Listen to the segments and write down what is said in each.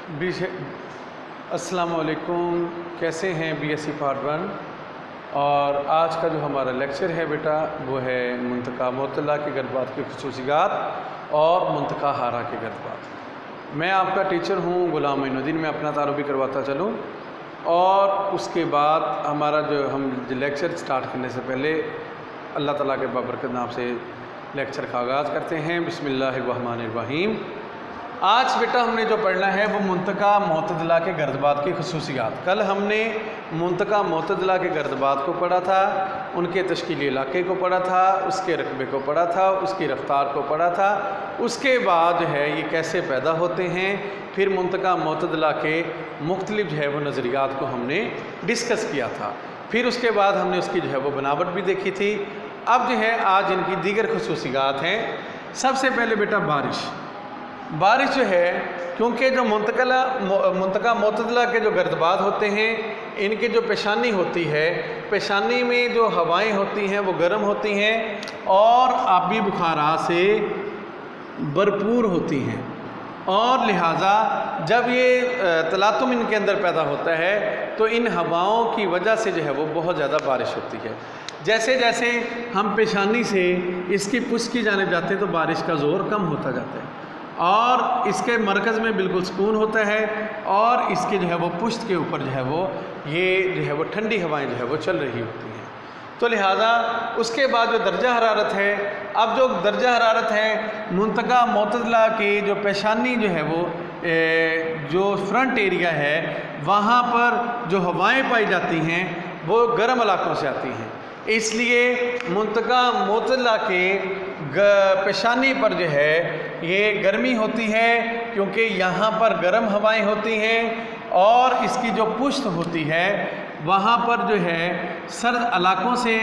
अस्सलाम वालेकुम, कैसे हैं BSc पार्ट 1। और आज का जो हमारा लेक्चर है बेटा वो है मुंतका मोतला के गर्दबात की खसूसियात और मुंतका हारा के गर्दबात। मैं आपका टीचर हूँ गुलाम मोइनुद्दीन। मैं अपना तारुफ भी करवाता चलूँ और उसके बाद हमारा जो हम लेक्चर स्टार्ट करने से पहले अल्लाह ताला के बाबरकत नाम से लेक्चर का आगाज़ करते हैं। बिस्मिल्लाहिर्रहमानिर्रहीम। आज बेटा हमने जो पढ़ना है वो मुंतका मोतदला के गर्दबात की खसूसियात। कल हमने मुंतका मोतदला के गर्दबात को पढ़ा था, उनके तश्कीली इलाके को पढ़ा था, उसके रकबे को पढ़ा था, उसकी रफ्तार को पढ़ा था। उसके बाद जो है ये कैसे पैदा होते हैं, फिर मुंतका मोतदला के मुख्तलिफ जो है वो नज़रियात को हमने डिस्कस किया था। फिर उसके बाद हमने उसकी जो है वो बनावट भी देखी थी। अब जो है आज इनकी दीगर खसूसियात हैं। सबसे पहले बेटा बारिश जो है, क्योंकि जो मुंतका मोतदला के जो गर्दबात होते हैं इनकी जो पेशानी होती है, पेशानी में जो हवाएं होती हैं वो गर्म होती हैं और आबी बुखारात से भरपूर होती हैं, और लिहाजा जब ये तलातुम इनके अंदर पैदा होता है तो इन हवाओं की वजह से जो है वो बहुत ज़्यादा बारिश होती है। जैसे जैसे हम पेशानी से इसकी पुष्ट की जानिब जाते हैं तो बारिश का ज़ोर कम होता जाता है और इसके मरकज़ में बिल्कुल सुकून होता है और इसके जो है वो पुश्त के ऊपर जो है वो ये जो है वो ठंडी हवाएं जो है वो चल रही होती हैं। तो लिहाजा उसके बाद जो दर्जा हरारत है, अब जो दर्जा हरारत है मुंतका मोतदला की जो पेशानी जो है वो जो फ्रंट एरिया है वहाँ पर जो हवाएं पाई जाती हैं वो गर्म इलाकों से आती हैं, इसलिए मुंतका मोतदला के पेशानी पर जो है ये गर्मी होती है क्योंकि यहाँ पर गर्म हवाएं होती हैं और इसकी जो पुश्त होती है वहाँ पर जो है सर्द इलाकों से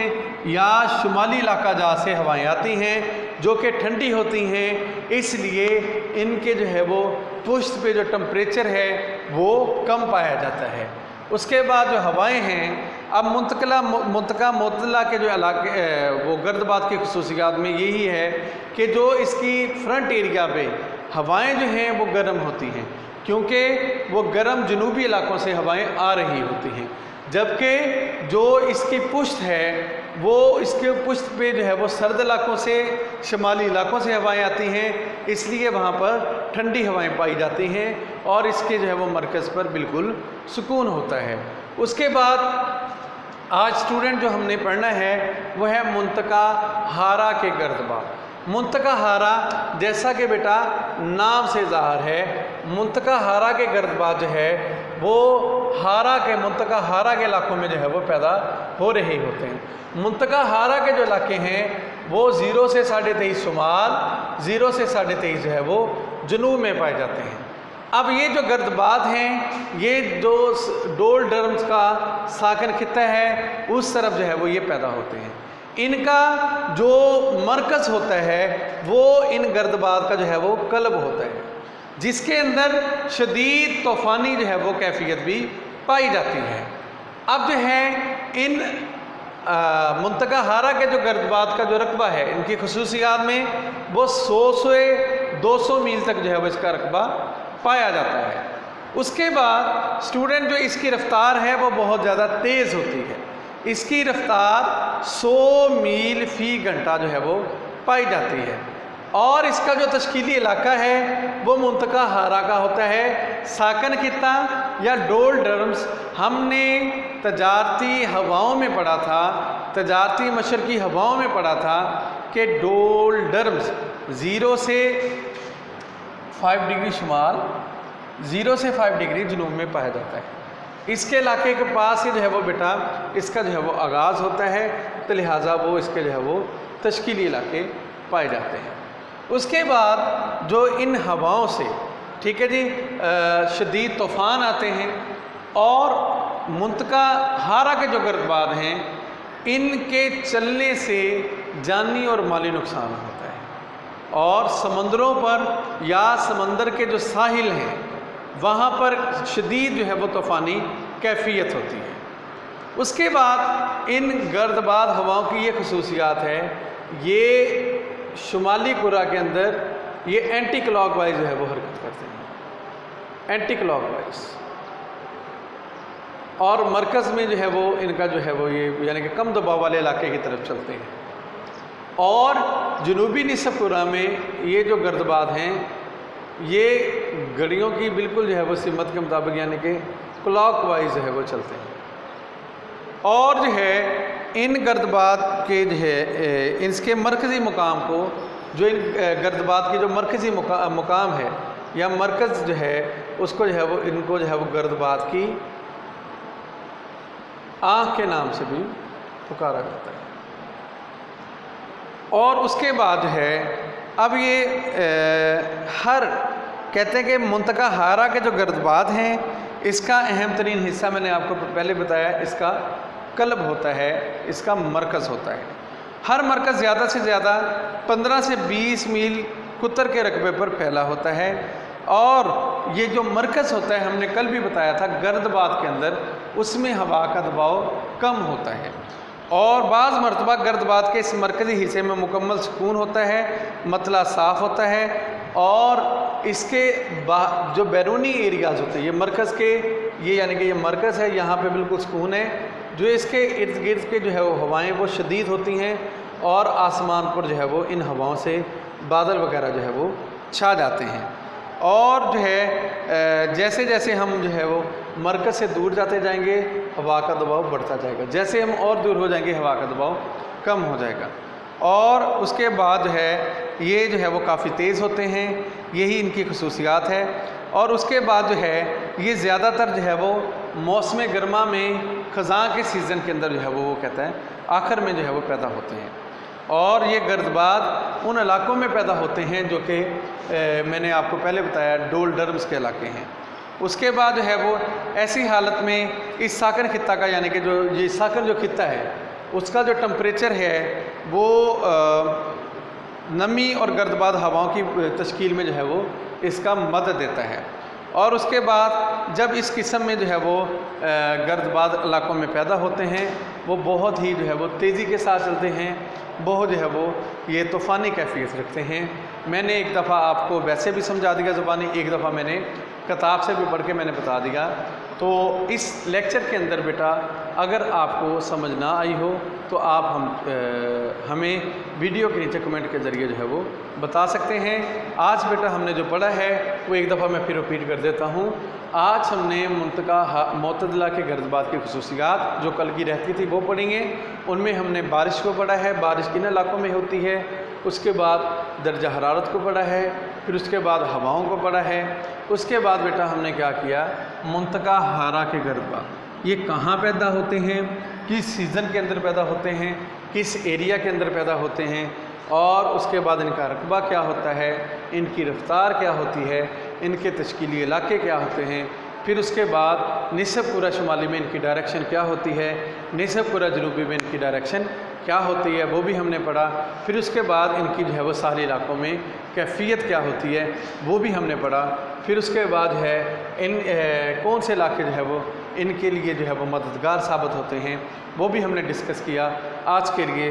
या शुमाली इलाका जहाँ से हवाएं आती हैं जो कि ठंडी होती हैं, इसलिए इनके जो है वो पुश्त पे जो टेम्परेचर है वो कम पाया जाता है। उसके बाद जो हवाएं हैं, अब मुंतका मोतदला के जो इलाके वो गर्दबात की खसूसियात में यही है कि जो इसकी फ्रंट एरिया पे हवाएं जो हैं वो गर्म होती हैं क्योंकि वो गर्म जनूबी इलाकों से हवाएं आ रही होती हैं, जबकि जो इसकी पुश्त है वो इसके पुश्त पे जो है वो सर्द इलाकों से शुमाली इलाकों से हवाएं आती हैं, इसलिए वहाँ पर ठंडी हवाएं पाई जाती हैं और इसके जो है वो मरकज़ पर बिल्कुल सुकून होता है। उसके बाद आज स्टूडेंट जो हमने पढ़ना है वो है मुंतका हारा के गर्दबात। मुंतका हारा जैसा कि बेटा नाम से ज़ाहिर है, मुंतका हारा के गर्दबात जो है वो मुंतका हारा के इलाकों में जो है वो पैदा हो रहे होते हैं। मुंतका हारा के जो इलाके हैं वो 0 से 23.5 शुमाल, 0 से 23.5 जो है वो जनूब में पाए जाते हैं। अब ये जो गर्दबात हैं ये जो डोल डर्म्स का साकन खित्ता है उस तरफ जो है वो ये पैदा होते हैं। इनका जो मरकज़ होता है वो इन गर्दबात का जो है वो कल्ब होता है, जिसके अंदर शदीद तूफ़ानी जो है वो कैफियत भी पाई जाती है। अब जो है इन मुंतका हारा के जो गर्दबात का जो रकबा है इनकी खसूसियात में वो 100 से 200 मील तक जो है वो इसका रकबा पाया जाता है। उसके बाद स्टूडेंट जो इसकी रफ्तार है वो बहुत ज़्यादा तेज़ होती है, इसकी रफ्तार 100 मील फ़ी घंटा जो है वो पाई जाती है और इसका जो तश्कीली इलाका है वो मुंतका हारा का होता है। साकन खित्ता या डोल डर्म्स हमने तजारती हवाओं में पढ़ा था, तजारती मशरकी हवाओं में पढ़ा था कि डोल डर्म्स 0 से 5 डिग्री शुमाल, 0 से 5 डिग्री जनूब में पाया जाता है। इसके इलाके के पास ही जो है वो बेटा इसका जो है वो आगाज़ होता है, तो लिहाजा वो इसके जो है वो तश्कीली इलाके पाए जाते हैं। उसके बाद जो इन हवाओं से, ठीक है जी, शदीद तूफ़ान आते हैं और मुंतका हारा के जो गर्दबात हैं इनके चलने से जानी और माली नुकसान होता है और समंदरों पर या समंदर के जो साहिल हैं वहाँ पर शदीद जो है वो तूफ़ानी कैफियत होती है। उसके बाद इन गर्दबात हवाओं की ये खसूसियात है, ये शुमाली कुरा के अंदर ये एंटी क्लॉकवाइज जो है वो हरकत करते हैं एंटी क्लॉकवाइज, और मरकज़ में जो है वो इनका जो है वो ये यानी कि कम दबाव वाले इलाके की तरफ चलते हैं। और जनूबी निसफ़ कुरा में ये जो गर्दबाद हैं ये घड़ियों की बिल्कुल जो है वो सिमत के मुताबिक यानी कि क्लॉकवाइज जो है वो चलते हैं। और जो है इन गर्दबाद के जो है इसके मरकज़ी मुकाम को, जो इन गर्दबाद की जो मरकज़ी मुकाम है या मरकज़ जो है उसको जो है वो इनको जो है वो गर्दबाद की आँख के नाम से भी पुकारा जाता है। और उसके बाद है अब ये हर कहते हैं कि मुंतका हारा के जो गर्दबाद हैं इसका अहम तरीन हिस्सा मैंने आपको पहले बताया, इसका कल्ब होता है, इसका मरकज़ होता है। हर मरकज़ ज़्यादा से ज़्यादा 15 से 20 मील कुतर के रकबे पर फैला होता है। और ये जो मरकज़ होता है हमने कल भी बताया था गर्दबाद के अंदर, उसमें हवा का दबाव कम होता है। और बाज़ मरतबा गर्दबाद के इस मरकज़ी हिस्से में मुकम्मल सुकून होता है, मतला साफ़ होता है। और इसके जो बैरूनी एरियाज़ होते हैं ये मरकज़ के, ये यानी कि ये मरकज़ है, यहाँ पे बिल्कुल सुकून है। जो इसके इर्द गिर्द के जो है वो हवाएं वो शदीद होती हैं और आसमान पर जो है वो इन हवाओं से बादल वगैरह जो है वो छा जाते हैं। और जो है जैसे जैसे हम जो है वो मरकज़ से दूर जाते जाएंगे हवा का दबाव बढ़ता जाएगा, जैसे हम और दूर हो जाएंगे हवा का दबाव कम हो जाएगा। और उसके बाद जो है ये जो है वो काफ़ी तेज़ होते हैं, यही इनकी खसूसियात है। और उसके बाद जो है ये ज़्यादातर जो है वो मौसम गर्मा में ख़ज़ां के सीज़न के अंदर जो है वो कहता है आखिर में जो है वो पैदा होते हैं। और ये गर्दबाद उन इलाकों में पैदा होते हैं जो कि मैंने आपको पहले बताया डोलडर्म्स के इलाके हैं। उसके बाद जो है वो ऐसी हालत में इस साकन खित्ता का यानी कि जो ये साकन जो खित्ता है उसका जो टम्परेचर है वो नमी और गर्दबाद हवाओं की तश्कील में जो है वो इसका मदद देता है। और उसके बाद जब इस किस्म में जो है वो गर्दबाद इलाकों में पैदा होते हैं वो बहुत ही जो है वो तेज़ी के साथ चलते हैं, बहुत जो है वो ये तूफ़ानी कैफियत रखते हैं। मैंने एक दफ़ा आपको वैसे भी समझा दिया ज़बानी, एक दफ़ा मैंने किताब से भी पढ़ के मैंने बता दिया। तो इस लेक्चर के अंदर बेटा अगर आपको समझ ना आई हो तो आप हमें वीडियो के नीचे कमेंट के ज़रिए जो है वो बता सकते हैं। आज बेटा हमने जो पढ़ा है वो एक दफ़ा मैं फिर रिपीट कर देता हूँ। आज हमने मुंतका मोतदला के गर्दबाद की खसूसियात जो कल की रहती थी वो पढ़ेंगे। उनमें हमने बारिश को पढ़ा है, बारिश किन इलाकों में होती है, उसके बाद दर्जा हरारत को पढ़ा है, फिर उसके बाद हवाओं को पढ़ा है। उसके बाद बेटा हमने क्या किया, मुंतका हारा के गर्दबाद ये कहाँ पैदा होते हैं, किस सीज़न के अंदर पैदा होते हैं, किस एरिया के अंदर पैदा होते हैं, और उसके बाद इनका रकबा क्या होता है, इनकी रफ्तार क्या होती है, इनके तश्कीली इलाके क्या होते हैं। फिर उसके बाद निसफ़ कुरा शुमाली में इनकी डायरेक्शन क्या होती है, निसफ़ कुरा जनूबी में इनकी डायरेक्शन क्या होती है, वो भी हमने पढ़ा। फिर उसके बाद इनकी जो है वो सारे इलाकों में कैफियत क्या होती है वो भी हमने पढ़ा। फिर उसके बाद है इन कौन से इलाके जो है वो इनके लिए जो है वो मददगार साबित होते हैं वो भी हमने डिस्कस किया। आज के लिए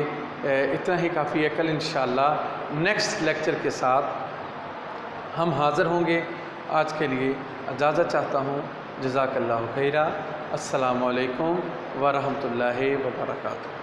इतना ही काफ़ी है। कल इंशाअल्लाह नेक्स्ट लेक्चर के साथ हम हाज़िर होंगे। आज के लिए इजाज़त चाहता हूँ। जज़ाकल्लाहु खैरा। अस्सलामु अलैकुम व रहमतुल्लाहि व बरकातुहू।